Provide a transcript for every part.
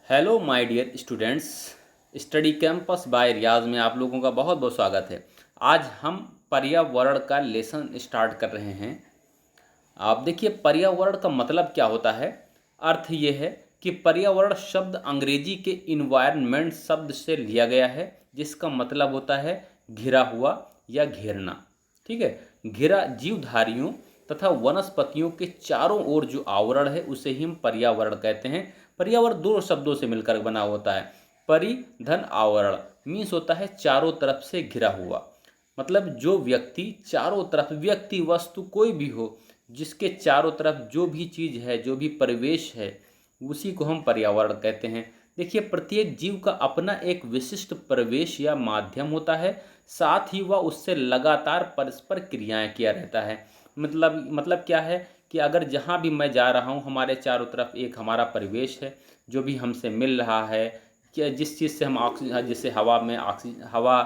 Hello my dear students. Study Campus by Riyaz में आप लोगों का बहुत बहुत स्वागत है। आज हम पर्यावरण का लेसन स्टार्ट कर रहे हैं। आप देखिए, पर्यावरण का मतलब क्या होता है। अर्थ ये है कि पर्यावरण शब्द अंग्रेजी के इन्वायरमेंट शब्द से लिया गया है, जिसका मतलब होता है घिरा हुआ या घेरना। ठीक है। घिरा जीवधारियों तथा वनस्पतियों के चारों ओर जो आवरण है उसे ही हम पर्यावरण कहते हैं। पर्यावरण दो शब्दों से मिलकर बना होता है। परि धन आवरण मीन्स होता है चारों तरफ से घिरा हुआ। मतलब जो व्यक्ति चारों तरफ, व्यक्ति वस्तु कोई भी हो, जिसके चारों तरफ जो भी चीज़ है, जो भी परिवेश है, उसी को हम पर्यावरण कहते हैं। देखिए, प्रत्येक जीव का अपना एक विशिष्ट परिवेश या माध्यम होता है, साथ ही वह उससे लगातार परस्पर क्रियाएं किया रहता है। मतलब क्या है कि अगर जहाँ भी मैं जा रहा हूँ, हमारे चारों तरफ एक हमारा परिवेश है जो भी हमसे मिल रहा है, कि जिस चीज़ से हम ऑक्सीजन, जैसे हवा में हवा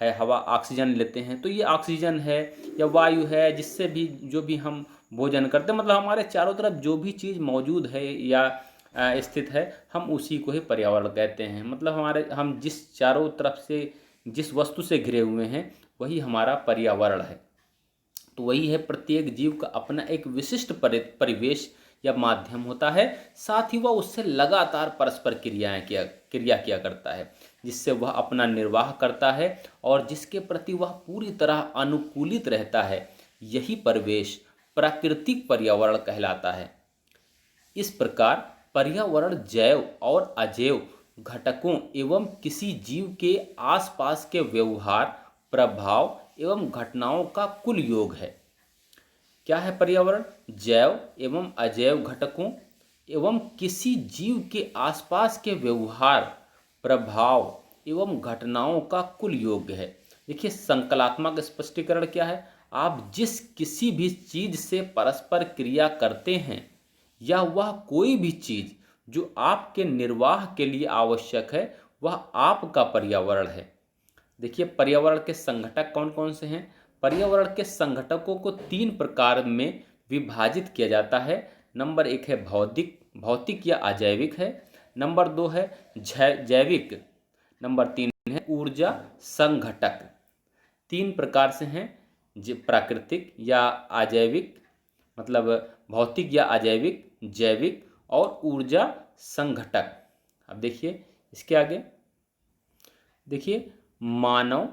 है, हवा ऑक्सीजन लेते हैं, तो ये ऑक्सीजन है या वायु है, जिससे भी जो भी हम भोजन करते हैं, मतलब हमारे चारों तरफ जो भी चीज़ मौजूद है या स्थित है, हम उसी को ही पर्यावरण कहते हैं। मतलब हम जिस चारों तरफ से जिस वस्तु से घिरे हुए हैं, वही हमारा पर्यावरण है। तो वही है, प्रत्येक जीव का अपना एक विशिष्ट परिवेश या माध्यम होता है, साथ ही वह उससे लगातार परस्पर क्रिया किया करता है, जिससे वह अपना निर्वाह करता है और जिसके प्रति वह पूरी तरह अनुकूलित रहता है। यही परिवेश प्राकृतिक पर्यावरण कहलाता है। इस प्रकार पर्यावरण जैव और अजैव घटकों एवं किसी जीव के आसपास के व्यवहार, प्रभाव एवं घटनाओं का कुल योग है। क्या है पर्यावरण? जैव एवं अजैव घटकों एवं किसी जीव के आसपास के व्यवहार, प्रभाव एवं घटनाओं का कुल योग है। देखिए, संकलात्मक स्पष्टीकरण क्या है? आप जिस किसी भी चीज से परस्पर क्रिया करते हैं, या वह कोई भी चीज जो आपके निर्वाह के लिए आवश्यक है, वह आपका पर्यावरण है। देखिए, पर्यावरण के संघटक कौन कौन से हैं? पर्यावरण के संघटकों को तीन प्रकार में विभाजित किया जाता है। नंबर एक है भौतिक भौतिक या अजैविक है। नंबर दो है जैविक। नंबर तीन है ऊर्जा संघटक। तीन प्रकार से हैं, प्राकृतिक या अजैविक, मतलब भौतिक या अजैविक, जैविक और ऊर्जा संघटक। अब देखिए इसके आगे, देखिए मानव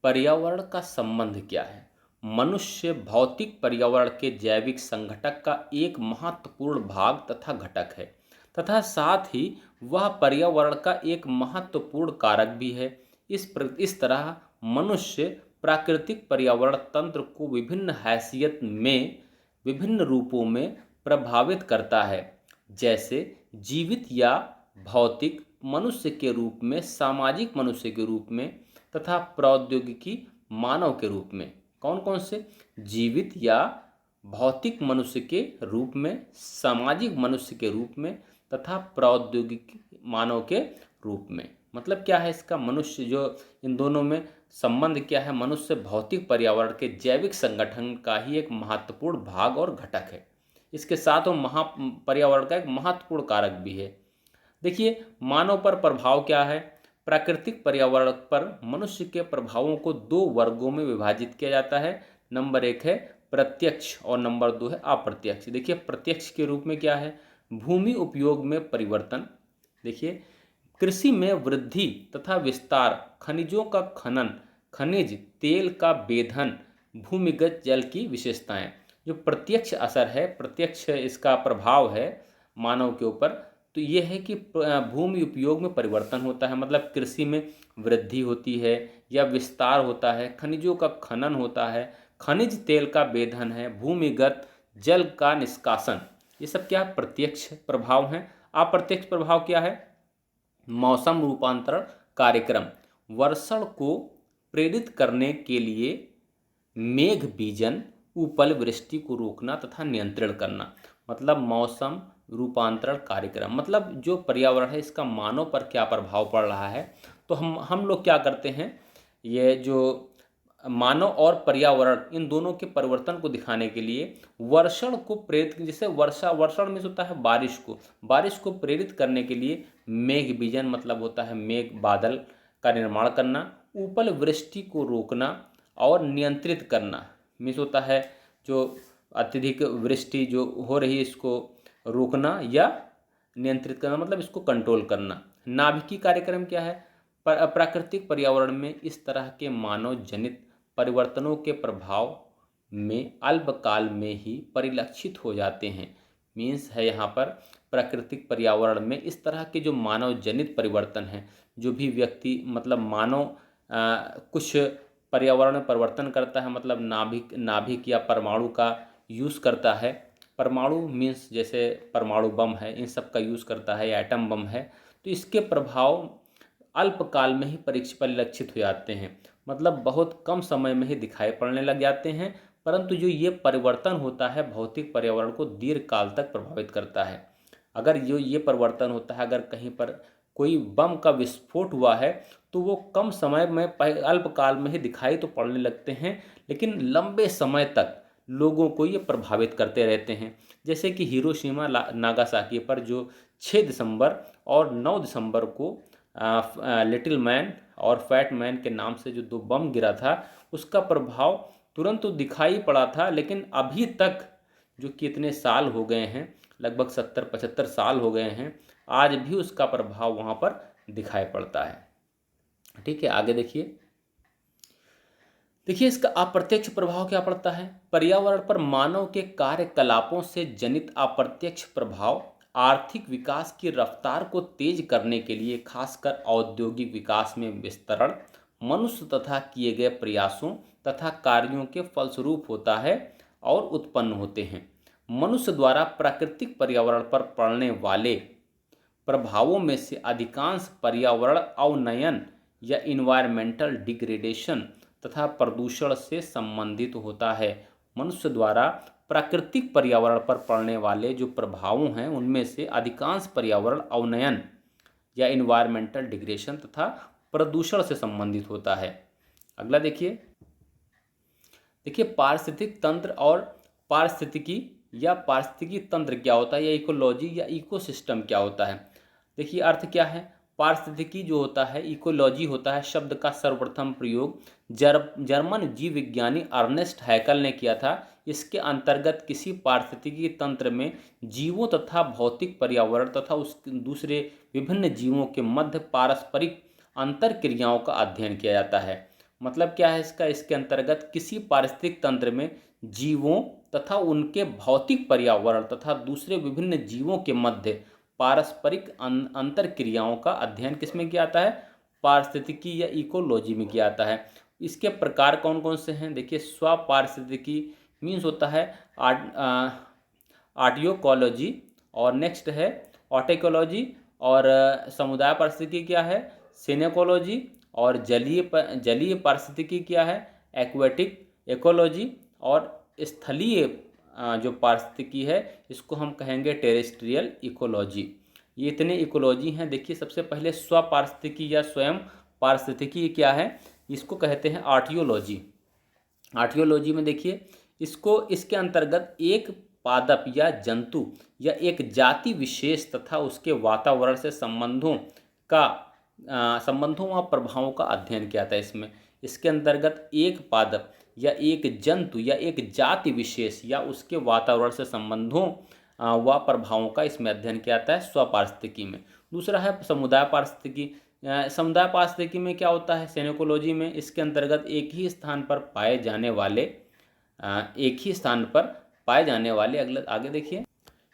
पर्यावरण का संबंध क्या है। मनुष्य भौतिक पर्यावरण के जैविक संघटक का एक महत्वपूर्ण भाग तथा घटक है, तथा साथ ही वह पर्यावरण का एक महत्वपूर्ण कारक भी है। इस तरह मनुष्य प्राकृतिक पर्यावरण तंत्र को विभिन्न हैसियत में, विभिन्न रूपों में प्रभावित करता है, जैसे जीवित या भौतिक मनुष्य के रूप में, सामाजिक मनुष्य के रूप में, तथा प्रौद्योगिकी मानव के रूप में। कौन कौन से? जीवित या भौतिक मनुष्य के रूप में, सामाजिक मनुष्य के रूप में, तथा प्रौद्योगिकी मानव के रूप में। मतलब क्या है इसका? मनुष्य जो, इन दोनों में संबंध क्या है? मनुष्य भौतिक पर्यावरण के जैविक संगठन का ही एक महत्वपूर्ण भाग और घटक है। इसके साथ वो पर्यावरण का एक महत्वपूर्ण कारक भी है। देखिए, मानव पर प्रभाव क्या है। प्राकृतिक पर्यावरण पर मनुष्य के प्रभावों को दो वर्गों में विभाजित किया जाता है। नंबर एक है प्रत्यक्ष और नंबर दो है अप्रत्यक्ष। देखिए, प्रत्यक्ष के रूप में क्या है? भूमि उपयोग में परिवर्तन। देखिए, कृषि में वृद्धि तथा विस्तार, खनिजों का खनन, खनिज तेल का बेधन, भूमिगत जल की विशेषताएं। जो प्रत्यक्ष असर है, प्रत्यक्ष इसका प्रभाव है मानव के ऊपर, तो ये है कि भूमि उपयोग में परिवर्तन होता है, मतलब कृषि में वृद्धि होती है या विस्तार होता है, खनिजों का खनन होता है, खनिज तेल का बेधन है, भूमिगत जल का निष्कासन। ये सब क्या प्रत्यक्ष प्रभाव हैं। अप्रत्यक्ष प्रभाव क्या है? मौसम रूपांतरण कार्यक्रम, वर्षण को प्रेरित करने के लिए मेघ बीजन, उपल वृष्टि को रोकना तथा नियंत्रण करना। मतलब मौसम रूपांतरण कार्यक्रम, मतलब जो पर्यावरण है इसका मानव पर क्या प्रभाव पड़ रहा है। तो हम लोग क्या करते हैं, ये जो मानव और पर्यावरण इन दोनों के परिवर्तन को दिखाने के लिए वर्षण को प्रेरित, जैसे वर्षण में होता है बारिश को प्रेरित करने के लिए मेघ बीजन मतलब होता है मेघ बादल का निर्माण करना, उपल वृष्टि को रोकना और नियंत्रित करना मीन्स होता है जो अत्यधिक वृष्टि जो हो रही है इसको रोकना या नियंत्रित करना मतलब इसको कंट्रोल करना। नाभिकीय कार्यक्रम क्या है? प्राकृतिक पर्यावरण में इस तरह के मानव जनित परिवर्तनों के प्रभाव में अल्पकाल में ही परिलक्षित हो जाते हैं। मीन्स है यहाँ पर प्राकृतिक पर्यावरण में इस तरह के जो मानव जनित परिवर्तन हैं, जो भी व्यक्ति मतलब मानव कुछ पर्यावरण में परिवर्तन करता है, मतलब नाभिक या परमाणु का यूज़ करता है। परमाणु मीन्स जैसे परमाणु बम है, इन सब का यूज़ करता है या एटम बम है, तो इसके प्रभाव अल्पकाल में ही परिलक्षित हो जाते हैं, मतलब बहुत कम समय में ही दिखाई पड़ने लग जाते हैं। परंतु जो ये परिवर्तन होता है भौतिक पर्यावरण को दीर्घ काल तक प्रभावित करता है। अगर जो ये परिवर्तन होता है, अगर कहीं पर कोई बम का विस्फोट हुआ है तो वो कम समय में अल्पकाल में ही दिखाई तो पड़ने लगते हैं, लेकिन लंबे समय तक लोगों को ये प्रभावित करते रहते हैं। जैसे कि हिरोशिमा नागासाकी पर जो 6 दिसंबर और 9 दिसंबर को लिटिल मैन और फैट मैन के नाम से जो 2 बम गिरा था, उसका प्रभाव तुरंत तो दिखाई पड़ा था, लेकिन अभी तक जो कितने साल हो गए हैं, लगभग 70-75 साल हो गए हैं, आज भी उसका प्रभाव वहाँ पर दिखाई पड़ता है। ठीक है, आगे देखिए इसका अप्रत्यक्ष प्रभाव क्या पड़ता है? पर्यावरण पर मानव के कार्यकलापों से जनित अप्रत्यक्ष प्रभाव आर्थिक विकास की रफ्तार को तेज करने के लिए खासकर औद्योगिक विकास में विस्तरण मनुष्य तथा किए गए प्रयासों तथा कार्यों के फलस्वरूप होता है और उत्पन्न होते हैं। मनुष्य द्वारा प्राकृतिक पर्यावरण पर पड़ने वाले प्रभावों में से अधिकांश पर्यावरण अवनयन या इन्वायरमेंटल डिग्रेडेशन तथा प्रदूषण से संबंधित होता है। मनुष्य द्वारा प्राकृतिक पर्यावरण पर पड़ने वाले जो प्रभावों हैं उनमें से अधिकांश पर्यावरण अवनयन या इन्वायरमेंटल डिग्रेडेशन तथा प्रदूषण से संबंधित होता है। अगला देखिए पारिस्थितिक तंत्र और पारिस्थितिकी तंत्र क्या होता है, या इकोलॉजी या इकोसिस्टम क्या होता है। देखिए अर्थ क्या है। पारिस्थितिकी जो होता है, इकोलॉजी होता है, शब्द का सर्वप्रथम प्रयोग जर्मन जीव विज्ञानी अर्नेस्ट हैकल ने किया था। इसके अंतर्गत किसी पारिस्थितिकी तंत्र में जीवों तथा भौतिक पर्यावरण तथा उस दूसरे विभिन्न जीवों के मध्य पारस्परिक अंतर क्रियाओं का अध्ययन किया जाता है। मतलब क्या है इसका, इसके अंतर्गत किसी पारिस्थितिक तंत्र में जीवों तथा उनके भौतिक पर्यावरण तथा दूसरे विभिन्न जीवों के मध्य पारस्परिक अंतर क्रियाओं का अध्ययन किसमें किया जाता है? पारिस्थितिकी या इकोलॉजी में किया जाता है। इसके प्रकार कौन कौन से हैं? देखिए स्वपारिस्थितिकी मीन्स होता है आर्टियोकोलॉजी, और नेक्स्ट है ऑटेकोलॉजी, और समुदाय पारिस्थितिकी क्या है? सिनेकोलॉजी, और जलीय पारिस्थितिकी क्या है? एक्वेटिक इकोलॉजी, और स्थलीय जो पारिस्थितिकी है इसको हम कहेंगे टेरेस्ट्रियल इकोलॉजी। ये इतने इकोलॉजी हैं। देखिए सबसे पहले स्वपारिस्थितिकी या स्वयं पारिस्थितिकी क्या है, इसको कहते हैं आर्टियोलॉजी। आर्टियोलॉजी में देखिए इसके अंतर्गत एक पादप या जंतु या एक जाति विशेष तथा उसके वातावरण से संबंधों व प्रभावों का अध्ययन किया था। इसके अंतर्गत एक पादप या एक जंतु या एक जाति विशेष या उसके वातावरण से संबंधों व प्रभावों का इसमें अध्ययन किया जाता है स्वपारिस्थितिकी में। दूसरा है समुदाय पारिस्थितिकी। समुदाय पारिस्थितिकी में क्या होता है? सेनेकोलॉजी में इसके अंतर्गत एक ही स्थान पर पाए जाने वाले आगे देखिए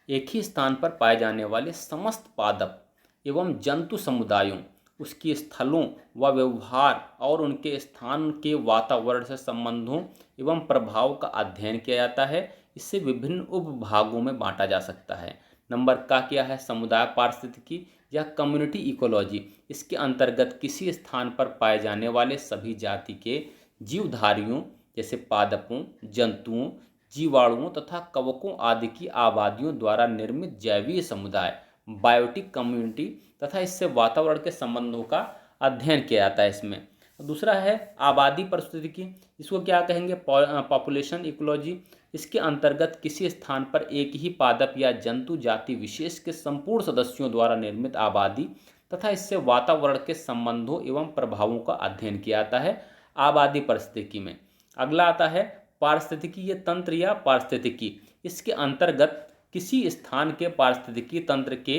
एक ही स्थान पर पाए जाने वाले समस्त पादप एवं जंतु समुदायों, उसके स्थलों व व्यवहार और उनके स्थान के वातावरण से संबंधों एवं प्रभाव का अध्ययन किया जाता है। इससे विभिन्न उपभागों में बांटा जा सकता है। नंबर का क्या है? समुदाय पारिस्थितिकी या कम्युनिटी इकोलॉजी। इसके अंतर्गत किसी स्थान पर पाए जाने वाले सभी जाति के जीवधारियों जैसे पादपों, जंतुओं, जीवाणुओं तथा कवकों आदि की आबादियों द्वारा निर्मित जैवीय समुदाय बायोटिक कम्युनिटी तथा इससे वातावरण के संबंधों का अध्ययन किया जाता है इसमें। दूसरा है आबादी पारिस्थितिकी, इसको क्या कहेंगे, पॉपुलेशन इकोलॉजी। इसके अंतर्गत किसी स्थान पर एक ही पादप या जंतु जाति विशेष के संपूर्ण सदस्यों द्वारा निर्मित आबादी तथा इससे वातावरण के संबंधों एवं प्रभावों का अध्ययन किया जाता है आबादी पारिस्थितिकी में। अगला आता है पारिस्थितिकीय तंत्र या पारिस्थितिकी। इसके अंतर्गत किसी स्थान के पारिस्थितिकी तंत्र के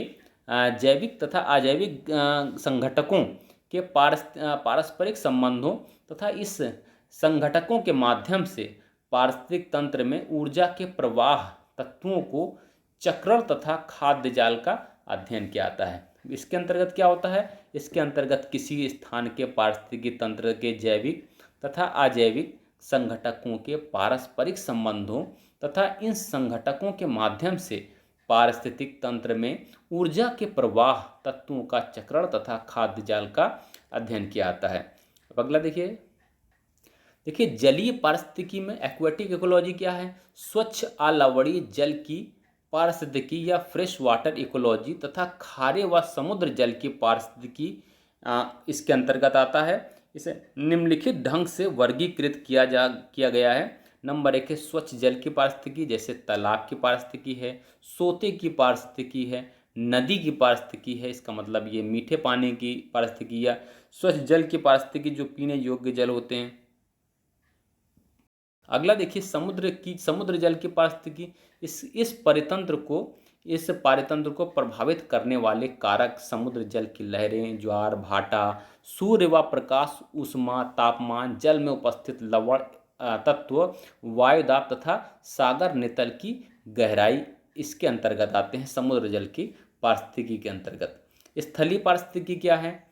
जैविक तथा अजैविक संघटकों के पारस्परिक संबंधों तथा इस संघटकों के माध्यम से पारिस्थितिक तंत्र में ऊर्जा के प्रवाह तत्वों को चक्रण तथा खाद्य जाल का अध्ययन किया जाता है। इसके अंतर्गत क्या होता है, इसके अंतर्गत किसी स्थान के पारिस्थितिकी तंत्र के जैविक तथा अजैविक संघटकों के पारस्परिक संबंधों तथा इन संघटकों के माध्यम से पारिस्थितिक तंत्र में ऊर्जा के प्रवाह तत्वों का चक्रण तथा खाद्य जाल का अध्ययन किया जाता है। अब अगला देखिए जलीय पारिस्थितिकी में एक्वेटिक इकोलॉजी क्या है, स्वच्छ अलवणीय जल की पारिस्थितिकी या फ्रेश वाटर इकोलॉजी तथा खारे व समुद्र जल की पारिस्थितिकी इसके अंतर्गत आता है। इसे निम्नलिखित ढंग से वर्गीकृत किया गया है। नंबर 1 है स्वच्छ जल की पारिस्थितिकी, जैसे तालाब की पारिस्थितिकी है, सोते की पारिस्थितिकी है, नदी की पारिस्थितिकी है, इसका मतलब ये मीठे पानी की पारिस्थितिकी या स्वच्छ जल की पारिस्थितिकी जो पीने योग्य जल होते हैं। अगला देखिए समुद्र जल की पारिस्थितिकी। इस पारितंत्र को प्रभावित करने वाले कारक समुद्र जल की लहरें, ज्वार भाटा, सूर्य व प्रकाश ऊष्मा, तापमान, जल में उपस्थित लवण तत्व, वायुदाब तथा सागर नितल की गहराई इसके अंतर्गत आते हैं समुद्र जल की पारिस्थितिकी के अंतर्गत। स्थलीय पारिस्थितिकी क्या है,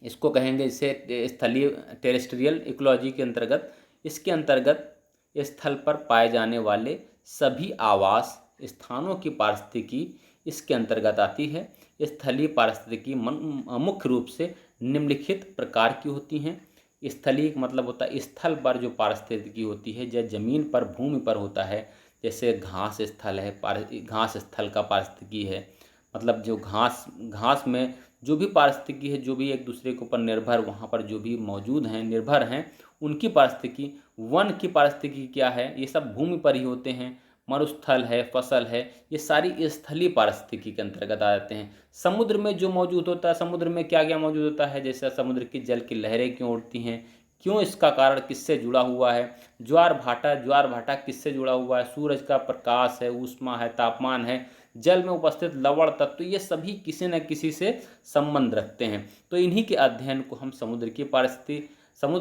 इसको कहेंगे इसे स्थलीय टेरेस्ट्रियल इकोलॉजी के अंतर्गत। इसके अंतर्गत स्थल पर पाए जाने वाले सभी आवास स्थानों की पारिस्थितिकी इसके अंतर्गत आती है। स्थलीय पारिस्थितिकी मुख्य रूप से निम्नलिखित प्रकार की होती हैं। स्थलीय मतलब होता है स्थल पर जो पारिस्थितिकी होती है, या जमीन पर भूमि पर होता है, जैसे घास स्थल है, घास स्थल का पारिस्थितिकी है, मतलब जो घास में जो भी पारिस्थितिकी है, जो भी एक दूसरे के ऊपर निर्भर वहाँ पर जो भी मौजूद हैं निर्भर हैं उनकी पारिस्थितिकी। वन की पारिस्थितिकी क्या है, ये सब भूमि पर ही होते हैं। मरुस्थल है, फसल है, ये सारी स्थलीय पारिस्थितिकी के अंतर्गत आ जाते हैं। समुद्र में जो मौजूद होता है, समुद्र में क्या क्या मौजूद होता है, जैसे समुद्र की जल की लहरें क्यों उठती हैं, क्यों, इसका कारण किससे जुड़ा हुआ है। ज्वार भाटा किससे जुड़ा हुआ है, सूरज का प्रकाश है, ऊष्मा है, तापमान है, जल में उपस्थित लवण तत्व, ये सभी किसी न किसी से संबंध रखते हैं। तो इन्हीं के अध्ययन को हम समुद्र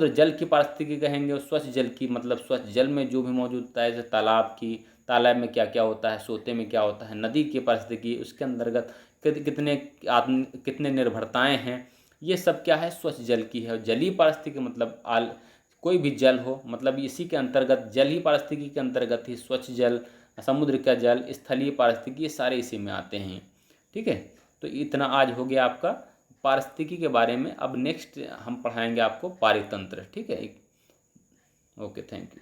जल की पारिस्थितिकी कहेंगे। और स्वच्छ जल की मतलब स्वच्छ जल में जो भी मौजूद होता है, जैसे तालाब में क्या क्या होता है, सोते में क्या होता है, नदी की पारिस्थितिकी, उसके अंतर्गत कितने निर्भरताएं हैं, ये सब क्या है, स्वच्छ जल की है। जलीय पारिस्थितिकी मतलब कोई भी जल हो, मतलब इसी के अंतर्गत जल ही पारिस्थितिकी के अंतर्गत ही स्वच्छ जल, समुद्र का जल, स्थलीय पारिस्थितिकी, ये सारे इसी में आते हैं। ठीक है, तो इतना आज हो गया आपका पारिस्थितिकी के बारे में। अब नेक्स्ट हम पढ़ाएंगे आपको पारितंत्र। ठीक है, ओके, थैंक यू।